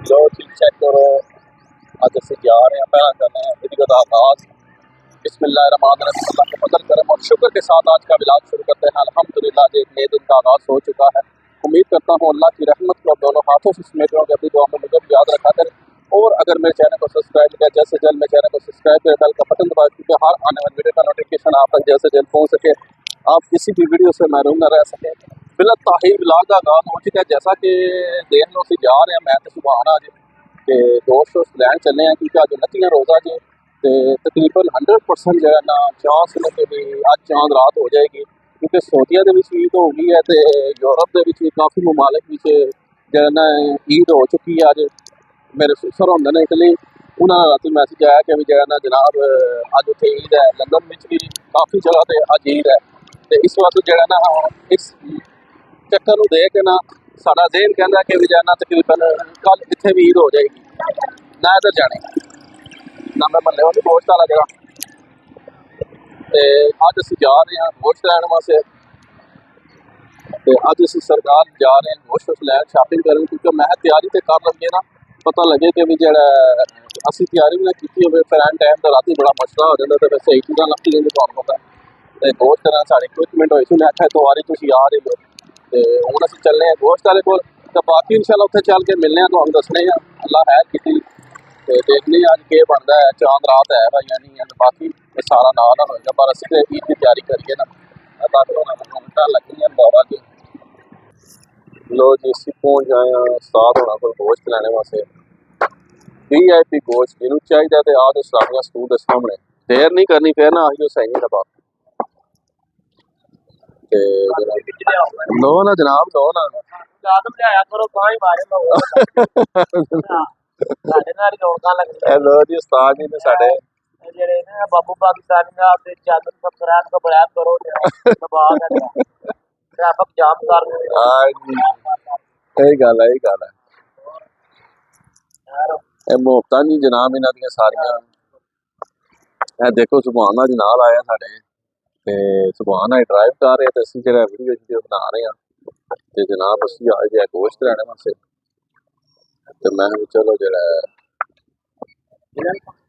लो जी check करो। अज अस जा रहे हैं, पहला करने हैं वीडियो का आगाज बिस्मिल्लाहिर्रहमानिर्रहीम। अल्लाह के फजल करम और शुक्र के साथ आज का व्लॉग शुरू करते हैं। अल्हम्दुलिल्लाह आज एक नए दिन का आगाज हो चुका है। उम्मीद करता हूँ अल्लाह की रहमत को दोनों हाथों से समेट रहा हूँ। अपनी दुआ में मुझे भी याद रखा करें। और अगर मेरे चैनल को सब्सक्राइब किया जैसे जल्द मेरे चैनल को सब्सक्राइब करें, बेल का बटन दबाएं, क्योंकि हर आने वाली वीडियो का नोटिफिकेशन आप तक जैसे जल्द पहुँच सके, आप किसी भी वीडियो से महरूम न रह सकें। बिला ताहीर व्लॉग का आगाज हो चुका है। जैसा कि देख लो जा रहे हैं, मैं तो सुबह आज ਤੇ ਦੋਸਤ ਲੈਣ ਚੱਲੇ ਆ, क्योंकि ਅੱਜ 29 ਰੋਜ਼ਾ ਜੇ ਤੇ ਤਕਰੀਬਨ 100% जो है ना ਚਾਂਸ ਨੇ ਕਿ ਵੀ ਅੱਜ ਚਾਂਦ ਰਾਤ ਹੋ ਜਾਏਗੀ, ਕਿਉਂਕਿ ਸਊਦੀਆ ਦੇ ਵਿੱਚ ਈਦ ਹੋ ਗਈ ਹੈ ਤੇ ਯੂਰਪ ਦੇ ਵਿੱਚ ਵੀ ਕਾਫੀ ਮਮਾਲਿਕ ਵਿੱਚ ਜਿਹੜਾ ਨਾ ਈਦ ਹੋ ਚੁੱਕੀ ਹੈ। ਅੱਜ ਮੇਰੇ ਸੁਸਰ ਹੁੰਦੇ ਨੇ ਇਟਲੀ, ਉਹਨਾਂ ਦਾ ਰਾਤੀ ਮੈਸੇਜ ਆਇਆ ਕਿ ਵੀ ਜਿਹੜਾ ਨਾ ਜਨਾਬ ਅੱਜ ਉੱਥੇ ਈਦ ਹੈ। ਲੰਡਨ ਵਿੱਚ ਵੀ ਕਾਫੀ ਜਗ੍ਹਾ ਤੇ ਅੱਜ ਈਦ ਹੈ ਤੇ ਇਸ ਵਾਰ ਜਿਹੜਾ ਨਾ ਇਸ ਚੱਕਰ ਨੂੰ ਦੇਖ ਕੇ ਨਾ ਸਾਡਾ ਜ਼ਿਹਨ ਕਹਿੰਦਾ ਕਿ ਵੀ ਜਾਨਾ ਤਕਰੀਬਨ ਕੱਲ ਇੱਥੇ ਵੀ ਈਦ ਹੋ ਜਾਏਗੀ। ਨਾ ਇੱਧਰ ਜਾਣੇ ਨਾ ਮੈਂ ਮੱਲੇ ਵਾਲੀ ਗੋਸ਼ਤ ਵਾਲਾ ਜਗ੍ਹਾ ਤੇ ਅੱਜ ਅਸੀਂ ਜਾ ਰਹੇ ਹਾਂ ਗੋਸ਼ਤ ਲੈਣ ਵਾਸਤੇ। ਤੇ ਅੱਜ ਅਸੀਂ ਸਰਕਾਰ ਜਾ ਰਹੇ ਹਾਂ ਗੋਸ਼ਤ ਲੈਣ, ਸ਼ਾਪਿੰਗ ਕਰਨ, ਕਿਉਂਕਿ ਮੈਂ ਤਿਆਰੀ ਤੇ ਕਰ ਲਈਏ ਨਾ, ਪਤਾ ਲੱਗੇ ਕਿ ਵੀ ਜਿਹੜਾ ਅਸੀਂ ਤਿਆਰੀ ਵੀ ਨਾ ਕੀਤੀ ਹੋਵੇ ਫਿਰ ਐਨ ਟਾਈਮ ਦਾ ਰਾਤੀ ਬੜਾ ਮਸਲਾ ਹੋ ਜਾਂਦਾ ਤੇ ਫਿਰ ਸਹੀ ਚੀਜ਼ਾਂ ਲੱਭੀ ਜਾਂਦੀ ਤੁਹਾਨੂੰ ਪਤਾ। ਤੇ ਗੋਸ਼ਤ ਲੈਣ ਸਾਡੀ ਇਕਵਿਪਮੈਂਟ ਹੋਈ ਸੀ, ਮੈਂ ਆਖਿਆ ਦੋ ਵਾਰੀ ਤੁਸੀਂ ਆ ਰਹੇ ਹੋ ਤੇ ਹੁਣ ਅਸੀਂ ਚੱਲੇ ਹਾਂ ਗੋਸ਼ਤ ਵਾਲੇ ਕੋਲ। ਤਾਂ ਬਾਕੀ ਇਨਸ਼ਾਅੱਲਾ ਉੱਥੇ ਚੱਲ ਕੇ ਮਿਲਨੇ ਆ, ਤੁਹਾਨੂੰ ਦੱਸਣੇ ਆ ਅੱਲਾ ਹੈ ਕੀਤੀ ਤੇ ਦੇਖਦੇ ਹਾਂ ਅੱਜ ਕੀ ਬਣਦਾ ਹੈ। ਚਾਂਦ ਰਾਤ ਹੈ ਭਾਈ ਨਹੀਂ ਹੈ, ਬਾਕੀ ਇਹ ਸਾਰਾ ਨਾਲ ਹੋਏਗਾ, ਪਰ ਅਸੀਂ ਤੇ ਈਦ ਦੀ ਤਿਆਰੀ ਕਰੀਏ ਨਾ। ਬਾਕੀ ਘੰਟਾ ਲੱਗਣੀ ਹੈ ਬਾਬਾ ਜੀ। लो जी ਅਸੀਂ ਪਹੁੰਚ ਗਏ ਹਾਂ ਉਸਤਾਦ ਹੋਣਾ ਕੋਲ ਗੋਸ਼ਤ ਲੈਣੇ ਵਾਸਤੇ। VIP ਗੋਸ਼ਤ ਜਿਹਨੂੰ ਚਾਹੀਦਾ ਤੇ ਆ ਤੇ ਸਲਾਮੀਆਂ ਸਕੂਲ ਦੇ ਸਾਹਮਣੇ, ਦੇਰ ਨਹੀਂ ਕਰਨੀ ਫਿਰ ਨਾ ਆਈਓ ਸਹੀ ਨਹੀਂ ਲਵਾ ਤੇ ਲੋ ਨਾ ਜਨਾਬ ਲੋ ਨਾ ਆਦਮ ਲਿਆਇਆ ਕਰੋ ਤਾਂ ਹੀ ਮਾਰੇ ਸਾਡੇ ਨਾਲ ਰੌਣਕਾਂ ਲੱਗਦੀਆਂ। ਲੋ ਜੀ ਉਸਤਾਦ ਜੀ ਨੇ ਸਾਡੇ ਜਿਹੜੇ ਨੇ ਬਾਬੂ ਪਾਕਿਸਤਾਨੀ ਦਾ ਤੇ ਚਾਦਰ ਸਬਸਕ੍ਰਾਈਬ ਕੋ ਬੜਾ ਕਰੋ ਤੇ ਦਬਾਅ ਹੈ ਰੱਬ ਜਾਮ ਕਰ ਦੇ। ਹਾਂ ਜੀ ਇਹ ਗੱਲ ਹੈ ਇਹ ਮੁਹੱਬਤਾਂ ਜੀ ਜਨਾਬ ਇਹਨਾਂ ਦੀਆਂ ਸਾਰੀਆਂ। ਇਹ ਦੇਖੋ ਸੁਭਾਨ ਅੱਜ ਨਾਲ ਆਇਆ ਸਾਡੇ ਤੇ ਸੁਭਾਨ ਅੱਜ ਡਰਾਈਵ ਕਰ ਰਹੇ ਤੇ ਅਸੀਂ ਜਿਹੜਾ ਵੀਡੀਓ ਬਣਾ ਰਹੇ ਹਾਂ ਤੇ ਜਨਾਬ ਅਸੀਂ ਆ ਗਿਆ ਗੋਸ਼ਤ ਲੈਣ ਵਾਸਤੇ। ਤੇ ਮੈਂ ਵੀ ਚਲੋ ਜਿਹੜਾ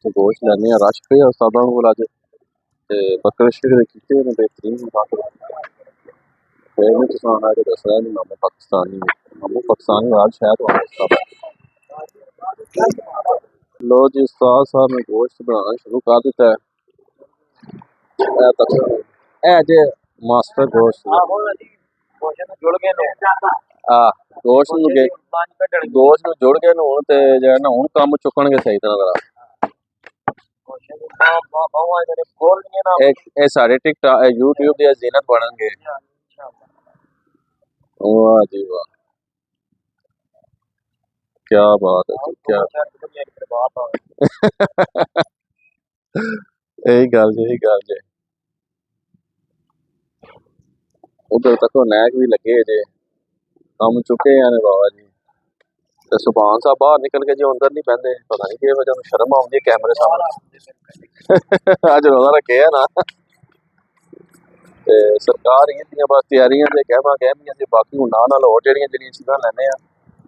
ਗੋਸ਼ਤ ਲੈਣੇ ਆ ਰਸ਼ ਪਿਆ ਉਸਤਾਦਾਂ ਕੋਲ ਅੱਜ ਤੇ ਬੱਕਰੇ ਸ਼ਿਕਰੇ ਕੀਤੇ ਨੇ बेहतरीन फिर भी तुम आके दस रहे हैं मामू पाकिस्तानी आज शायद लो जी उस्ताद साहब ने गोश्त बनाना शुरू कर दिता है। जे मास्टर गोश्त जुड़ गए गोश्त ਨੂੰ जुड़ गए ने हुण ते जे ना हुण काम चुकणगे सही तरह ਇਹ ਸਾਡੇ ਟਿਕਟॉक YouTube ਦੀ ਜ਼ੀਨਤ ਬਣਨਗੇ। वाह जी वाह क्या बात है जी क्या यही गल जे उधर तक नैक भी लगे जे कम चुके हैं बाबा जी। तो सुभान साहब बाहर निकल के जो अंदर नहीं बहते, पता नहीं कि वजह शर्म आती है कैमरे सामने अज रोजा रखे है ना। ते सरकार ईद दी बस तैयारियां ते कहमियां ते बाकी हूँ नाल होर जड़ियां चीज़ां लैने आ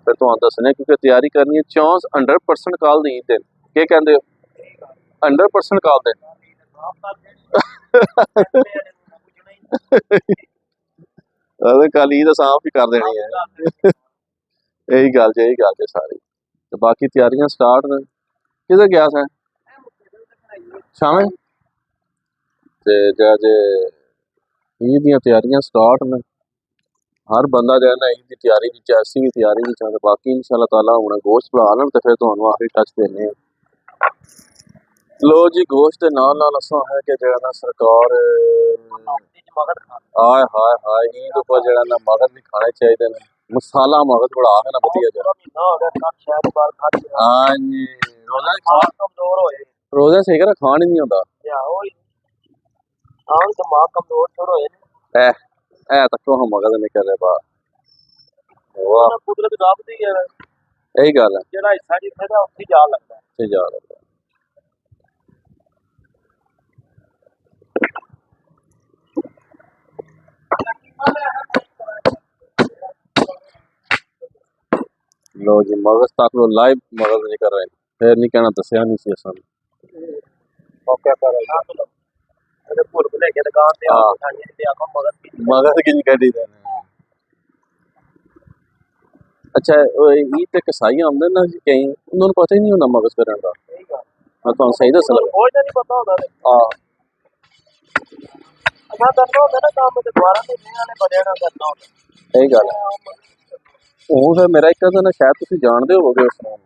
फिर तुहानूं दस्सने, क्योंकि तैयारी करनी है। चांस 100% काल दी ईद दिन के कहंदे हो 100% काल दे कल ईद साफ ही कर देनी है। यही गल जे सारी ते बाकी तैयारियां स्टार्ट ने। किधर गया सैं शामें ते जे ईद दी तैयारियां स्टार्ट ने। हर बंदा जो है ना ईद की तैयारी भी असी भी तैयारी भी चाहते। बाकी इंशाअल्लाह ताला हुण गोश्त बना लैण ते फिर तुहानूं आखिरी टच देने। लो जी गोश्त के नाल नाल असां है कि जो है ना सरकार हाय हाय हाय ईद उपर जो है ना मगज भी खाने चाहिए ने। मसाला मगज बड़ा है ना वधिया हाँ जी रोजा सही कर खान ही नहीं होता तक हम मगज नहीं कर रहे बाहर। यही गल है लो जी मगज तक लो लाइव मगज नहीं कर रहे फिर नहीं कहना दसिया नहीं सी असां मौके पर अरे भूल भुले के दुकान ते हाँ। आप खाने ते आको मगज की नहीं कढ़ी देने अच्छा ये ते कसाई आंदे ना जी कहीं उन्होंने पता ही नहीं होना मगज करने का मैं तो सही दस लगा कोई नहीं पता होता है हाँ अगर करना होता ना काम ते दोबारा नहीं आने बड़े ना करना होता सही गल है ਹੁਣ ਫਿਰ ਮੇਰਾ ਇੱਕ ਕਜ਼ਨ ਸ਼ਾਇਦ ਤੁਸੀਂ ਜਾਣਦੇ ਹੋਵੋਗੇ ਉਸ ਨੂੰ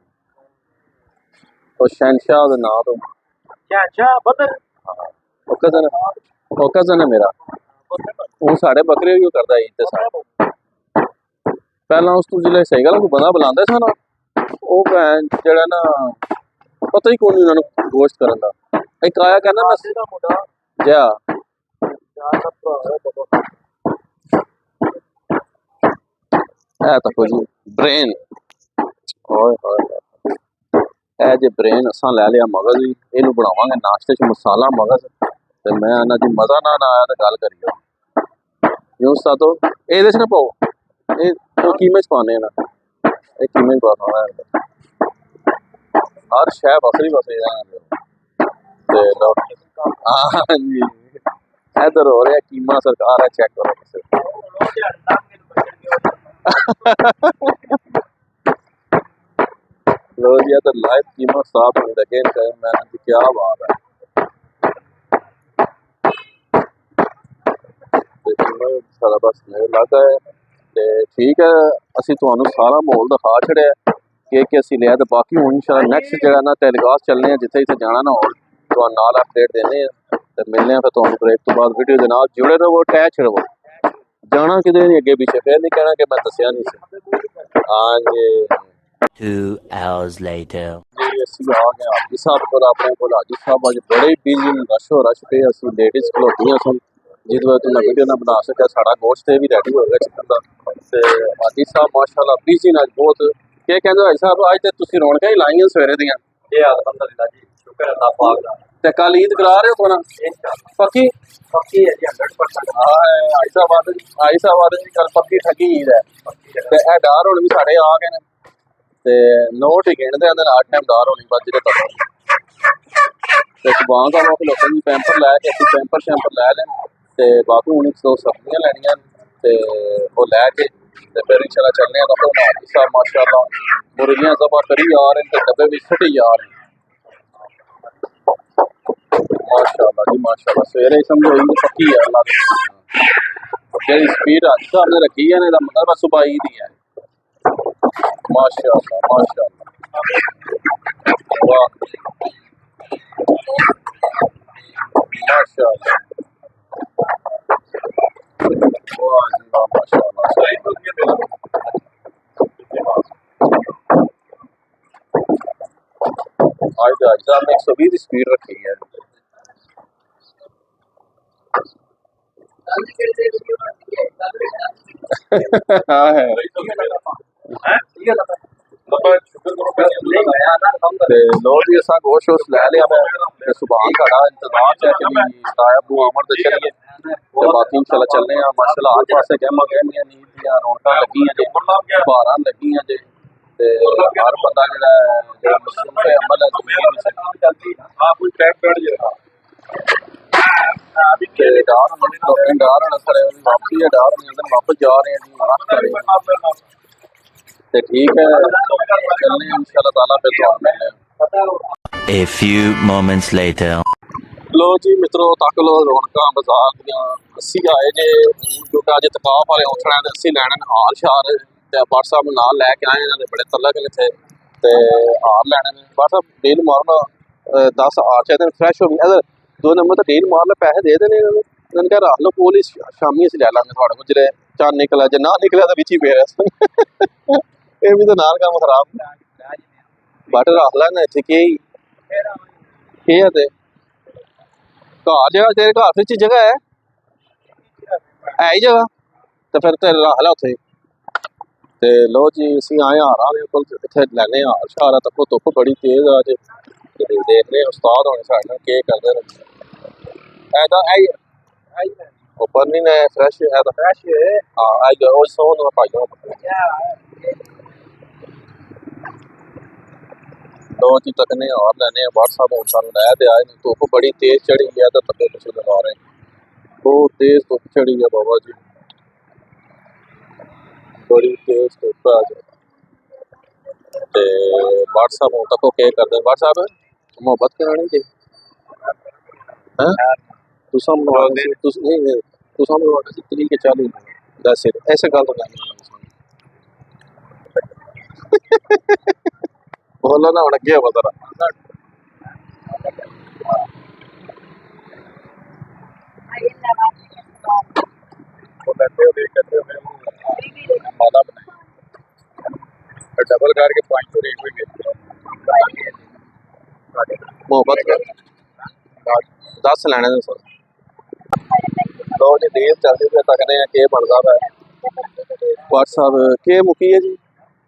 ਉਹ ਸ਼ਹਿਨशाह ਦੇ ਨਾਂ ਤੋਂ क्या अच्छा बदल ਉਹ ਕਜ਼ਨ ਹੈ ਮੇਰਾ ਉਹ ਸਾਡੇ ਬੱਕਰੇ ਵੀ ਕਰਦਾ ਈਦ ਤੇ ਸਾਡੇ ਪਹਿਲਾਂ ਉਸ ਤੋਂ ਜਿਹੜੇ ਸਹੀ ਗੱਲ ਕੋਈ ਬੰਦਾ ਬੁਲਾਉਂਦਾ ਸੀ ਨਾ ਉਹ ਭੈਣ ਜਿਹੜਾ ਨਾ ਪਤਾ ਹੀ ਕੋਈ ਨਹੀਂ ਉਹਨਾਂ ਨੂੰ ਗੋਸ਼ਤ ਕਰਨ ਦਾ ਇੱਕ ਆਇਆ ਕਹਿੰਦਾ ਮੈਂ का मुंडा ਜਾ यार सब है ਇਹ ਤਾਂ ਕੁਝ ਬ੍ਰੇਨ ਓਏ ਹੋਏ ਇਹ ਜੇ ਬ੍ਰੇਨ ਅਸਾਂ ਲੈ ਲਿਆ ਮਗਜ਼ ਵੀ ਇਹਨੂੰ ਬਣਾਵਾਂਗੇ ਨਾਸ਼ਤੇ 'ਚ ਮਸਾਲਾ ਮਗਜ਼ ਤੇ ਮੈਂ ਇਹਨਾਂ ਦੀ ਮਜ਼ਾ ਨਾ ਆਇਆ ਤਾਂ ਗੱਲ ਕਰੀਓ ਯੂੰ ਸਾਤੋ ਇਹਦੇ 'ਚ ਨਾ ਪਾਓ ਇਹ ਕੀਮੇ 'ਚ ਪਾਣੇ ਨਾ ਇਹ ਕੀਮੇ 'ਚ ਪਾਣਾ ਹੈ ਹਰ ਸ਼ੈ ਵੱਖਰੀ ਵੱਖਰੀ ਰਹਿੰਦੀ ਤੇ ਲਓ ਹਾਂਜੀ ਇਧਰ ਹੋ ਰਿਹਾ ਕੀਮਾ ਸਰਕਾਰ ਹੈ ਚੈੱਕ ਕਰੋ ਤੁਸੀਂ लो जी तो लाइव कीमत साफ होने लगे मैं क्या बात है सारा बस मेरे लगता है ते ठीक है असी तुहानू सारा माहौल दिखा छड़िया कि असी लिया तो बाकी हूँ इंशाल्लाह नेक्स्ट जो ना टेलीकास्ट चलने जिथे जिथे जाना ना हो तो नाल अपडेट देने ते मिलने फिर तुहानू ब्रेक तो बाद वीडियो के नाल जुड़े रहो अटैच रहो जाना किधरे नहीं अगे पीछे फिर नहीं कहना कि मैं दसिया नहीं सी हाँ जी 2 hours later. जी असी आ गए हाजी साहब को अपने को हाजी साहब अज बड़े बिजी रशो रश पे असं लेडीज खलोतियां सन जिस वजह मैं वीडियो ना बना सका साड़ा गोश्त भी रेडी हो गया चिकन का ते हाजी साहब माशाल्लाह बिजी ने बहुत क्या कहते हाजी साहब अज तो तुसीं रौनकां ही लाइयां सवेरे दियां ये अल्हम्दुलिल्लाह जी शुक्र अल्लाह पाक दा ते कल ईद करा रहे हो थोड़ा इंशाल्लाह पक्की पक्की है जी 100% हाँ हाजी साहब आदमी जी कल पक्की ठगी ईद है ते ए डार हुण भी साढ़े आ गए ने ते नोट ही गिणदे आंदे हर टाइम डार होनी बस जिहदे तक ते सुभान का मुख लोगों की पैंपर लैके असीं पैंपर शैंपर लै लें ते बाकी हूँ एक दो सब्जियां लैनियां ते वो लैके ते फिर इंशाल्लाह चलने आं तो हाजी साहब माशाल्लाह मुर्गियां ज़बह करी जा रहे हैं ते डब्बे भी सुटी जा रहे हैं माशाल्लाह जी माशाल्लाह सवेरे समझो ईद पक्की है अल्लाह दी जेह्ड़ी स्पीड हाजी साहब ने रखी है ना एह्दा मतलब बस सुबह ईद ही है माशाल्लाह माशाल्लाह वाह माशाल्लाह वाह जी वाह माशाल्लाह सही आज साहब ने 120 की स्पीड रखी है हाँ है ते लो जी असा गोश्त वोश्त लै लिया ते सुभान साढ़ा इंतजार च है कि ताया बू अमर ते चलिए ते बाकी इंशाल्लाह चलने आ माशाल्लाह हर पासे गहमा गहमियां नींद दियां रौनकां लगियां जे बारां लगियां जे ते हर बंदा जेड़ा मसरूफ है अमल है ज़मीन कोई ट्रैक बैठ जाएगा ते डार डार खड़े वापसी है डार वापस जा रहे हैं जी ते ठीक है चलने इंशाल्लाह ताला फिर तो मिलने A few moments later. लो जी मित्रों तक लो रौनकां बाजार दियां अस्सी आए जे क्योंकि अज तकाफ वाले उठना ते अस्सी लैने हार शार ते बाट साहब नाल लैके आए इन्हां दे बड़े तलक ने थे ते हार लैने ने बाट साहब डील मारो ना 10 हार चाहिए फ्रैश हो गई अगर 2 नंबर तो डील मार लो पैसे दे देने इन्होंने कहा रख लो कोल ही शामी असीं लै लांगे तुहाडे कोल जिसले चन्न निकला जे ना निकलिया तो बिच ही पेड़ ये भी तो नाल काम खराब बट रख लैने इत्थे केह् है ते घर जगह तेरे घर च जगह है ही जगह तो फिर तेरे रख लै उत्थे ते लो जी असीं आए हारां दे कोल इत्थे लैने हार शार तक्को धुप्प बड़ी तेज अज ते देखने उस्ताद होने साढ़े नाल केह् करदे न ऐदा ऊपर नहीं ने फ्रैश है तो फ्रैश हाँ आई जाओ सोन भाई लो जी तकने और लेने व्हाट्सएप और सानू लै ते आए धुप बड़ी तेज चढ़ी है तो तके तुसीं लगा रहे बहुत तेज धुप चढ़ी है बाबा जी बड़ी तेज धुप है अज ते व्हाट्सएप हूँ तको के करदे व्हाट्सएप मोहब्बत करानी जी हैं तुसां मनवाने सी तुसां मनवाने सी 30 के 40 दैट्स इट ऐसे गल तो नहीं बोलो ना हुण अगे हो जरा वो लेते हो देख करते हो माता बनाई डबल करके 5 तो रेट भी देते मोहब्बत कर 10 लैने ने सर लो जी डील चलदी पे तकने के बनदा है व्हाट्सएप के मुकी है जी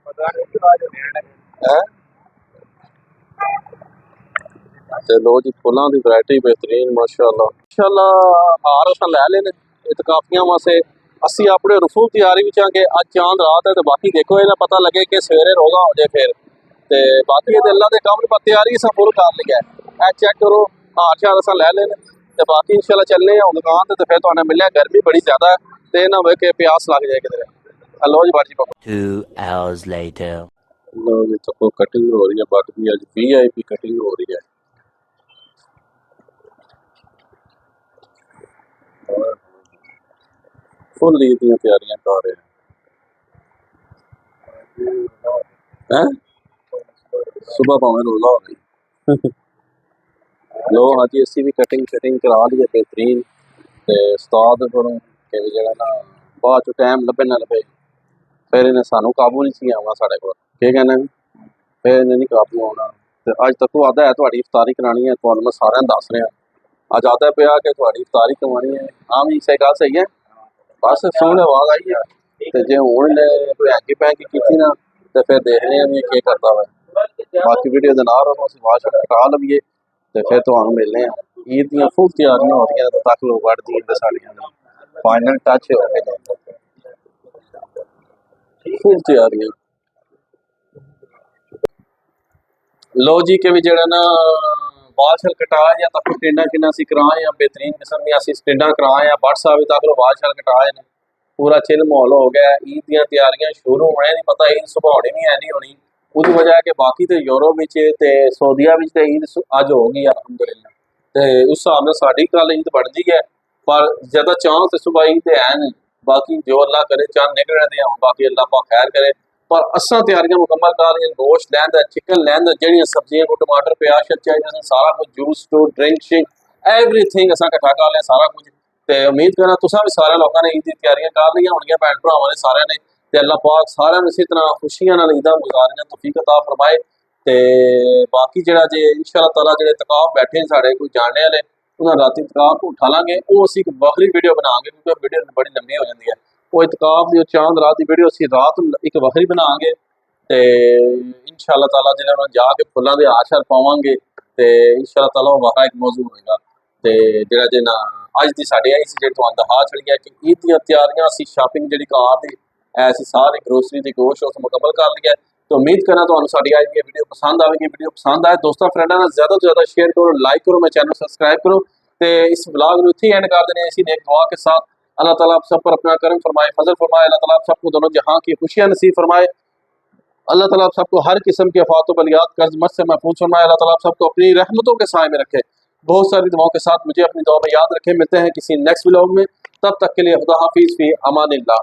पता नहीं आज लेने है ते लो जी फुल्लां दी वैरायटी बेहतरीन माशाअल्लाह हार असां लै लेने इतकाफियां वास्ते असी अपने रफू तैयारी विच आं कि अज चांद रात है तो बाकी देखो इहदा पता लगे कि सवेरे रोजा हो जाए फिर ते बाकी ये अल्लाह दे काम पर तैयारी असां फुल कर लिया है चेक करो हार शार असां लै लेने ते बाकी इंशाल्लाह चलने आं दुकान ते फिर तुहानू मिलने गर्मी बड़ी ज्यादा है ते ना होवे कि प्यास लग जाए किधर लो जी बाजी पापा 2 hours later. लो जी तो कटिंग हो रही है बट भी अज VIP कटिंग हो रही है फुल ईद दी तैयारियां कर रहे हैं सुबह भावें रोजा हो गई लो हाँ जी असी भी कटिंग शटिंग करा ली है बेहतरीन ते उस्ताद कोलों कि भी जेह्ड़ा ना बाद च टाइम लब्भे ना लब्भे फिर इन्हें सानू काबू नहीं सी आना साढ़े कोल केह् कहना फिर इन्हें नहीं काबू आना ते अज तक आदा है तुहाडी इफ्तारी करानी है तुहानू मैं सारेआं नूं दस रहा अज आदा पिया कि तुहाडी इफ्तारी करवानी है हाँ भी इसे गल सही है बस सोहनी आवाज आई है ते जे हुण कोई हैंकी पैंकी कीती ना ते फिर देखने आं भी केह् करदा वा बाकी वीडियो दे नाल रहो असीं वाश करा लवीए ते फिर तुहानू मिलने आं ईद दियां फुल तैयारियां हो रही हैं तक लोग वड़दी ते साड़ियां फाइनल टच हो गए फुल तैयारियां लो जी के भी जेड़ा ना बाल शल कटाए या तक स्टेंडा किन्ना सी कराए या बेहतरीन किस्म दी असी स्टेंडा कराए या व्हाट्सएप तक लो बाल शल कटाए ने पूरा चिल माहौल हो गया ईद दियां तैयारियां शुरू होने नहीं पता ईद सुबह होनी नहीं है नहीं होनी उसकी वजह है कि बाकी तो यूरोप ते सऊदीया ते ईद अज होगी अलहमदुलिल्लाह ते उस हिसाब नाल साडी कल ईद बनदी है पर ज्यादा चांस ते सुबह ईद है नहीं बाकी जो अल्लाह करे चांद निकलने दे बाकी अल्लाह पाक खैर करे पर असा तैयारियां मुकम्मल कर रही गोश्त लैंदा चिकन लैंदा जड़ियां सब्जियां को टमाटर प्याज चाहिए सारा कुछ juice fruit drink shrink everything असा कट्ठा कर लिया सारा कुछ ते उम्मीद करना तुसा भी सारे लोगों ने ईद की तैयारियां कर लिया होंगे भैन भरावां ने सारे ने ते अल्लाह पाक सारे इसी तरह खुशियां नाल ईदां गुजारनियां तौफीक अता फरमाए ते बाकी जेड़ा जे इंशाअल्लाह ताला जेड़े तकाफ बैठे साढ़े कोई जानने वाले उन्हें राती तकाफ उठा लांगे वो असी एक वखरी वीडियो बनाएंगे क्योंकि वीडियो बड़ी लंबी हो जाती है वो इतकाफ दी चांद रात की वीडियो असी रात एक वखरी बनाएंगे ते इंशाअल्लाह ताला जिन्हें जाके फुल्लां दे हार शार पावांगे ते इंशाअल्लाह ताला वो वाक़ा एक मौजू होएगा ते जेड़ा जे ना अज दी साडी आई सी जेड़ी तुहानू दहा चढ़ी है कि ईद दी तैयारियां असी शॉपिंग जेड़ी कार दी ऐसी सारी ग्रोसरी दी गोश्त उस मुकम्मल कर लिया तो उम्मीद करना तुहानू साडी अज दी वीडियो पसंद आएगी वीडियो पसंद आए दोस्तों फ्रेंडां नाल ज़्यादा तो ज़्यादा शेयर करो लाइक करो मैं चैनल सब्सक्राइब करो ते इस ब्लॉग नूं इत्थे एंड कर देने इसी नेक दुआ के साथ अल्लाह ताला आप सब पर अपना करम फरमाए फजल फरमाए अल्लाह ताला आप सबको दोनों जहां की खुशियां नसीब फरमाए अल्लाह ताला आप सबको हर किस्म की आफात बलियात कर्ज मत से महफूज फरमाए अल्लाह ताला आप सबको अपनी रहमतों के साए में रखे बहुत सारी दुआओं के साथ मुझे अपनी दुआ में याद रखे मिलते हैं किसी नेक्स्ट व्लॉग में तब तक के लिए खुदा हाफिज़ फी अमानिल्लाह।